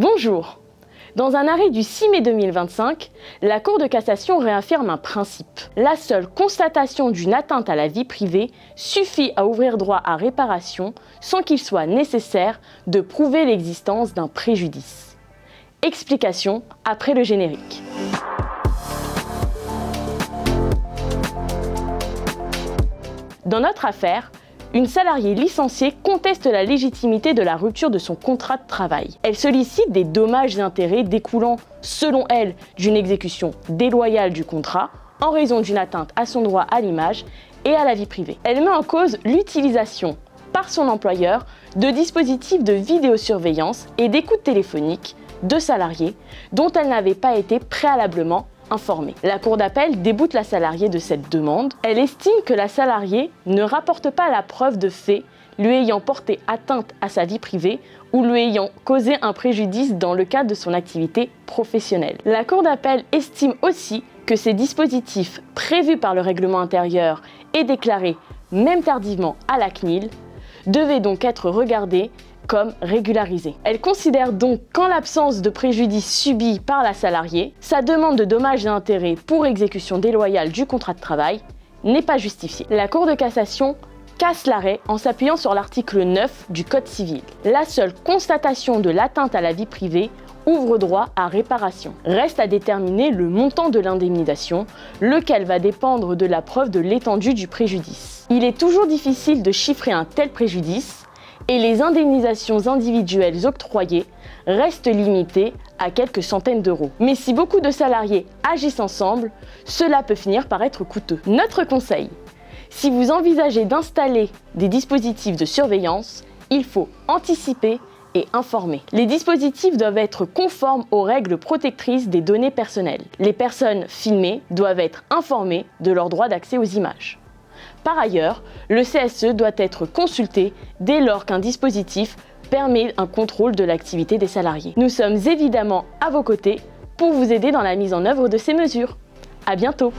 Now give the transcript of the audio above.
Bonjour. Dans un arrêt du 6 mai 2025, la Cour de cassation réaffirme un principe. La seule constatation d'une atteinte à la vie privée suffit à ouvrir droit à réparation sans qu'il soit nécessaire de prouver l'existence d'un préjudice. Explication après le générique. Dans notre affaire, une salariée licenciée conteste la légitimité de la rupture de son contrat de travail. Elle sollicite des dommages et intérêts découlant, selon elle, d'une exécution déloyale du contrat en raison d'une atteinte à son droit à l'image et à la vie privée. Elle met en cause l'utilisation par son employeur de dispositifs de vidéosurveillance et d'écoute téléphonique de salariés dont elle n'avait pas été préalablement informée. La Cour d'appel déboute la salariée de cette demande. Elle estime que la salariée ne rapporte pas la preuve de fait lui ayant porté atteinte à sa vie privée ou lui ayant causé un préjudice dans le cadre de son activité professionnelle. La Cour d'appel estime aussi que ces dispositifs prévus par le règlement intérieur et déclarés même tardivement à la CNIL devaient donc être regardés comme régularisé. Elle considère donc qu'en l'absence de préjudice subi par la salariée, sa demande de dommages et intérêts pour exécution déloyale du contrat de travail n'est pas justifiée. La Cour de cassation casse l'arrêt en s'appuyant sur l'article 9 du Code civil. La seule constatation de l'atteinte à la vie privée ouvre droit à réparation. Reste à déterminer le montant de l'indemnisation, lequel va dépendre de la preuve de l'étendue du préjudice. Il est toujours difficile de chiffrer un tel préjudice, et les indemnisations individuelles octroyées restent limitées à quelques centaines d'euros. Mais si beaucoup de salariés agissent ensemble, cela peut finir par être coûteux. Notre conseil, si vous envisagez d'installer des dispositifs de surveillance, il faut anticiper et informer. Les dispositifs doivent être conformes aux règles protectrices des données personnelles. Les personnes filmées doivent être informées de leur droit d'accès aux images. Par ailleurs, le CSE doit être consulté dès lors qu'un dispositif permet un contrôle de l'activité des salariés. Nous sommes évidemment à vos côtés pour vous aider dans la mise en œuvre de ces mesures. À bientôt!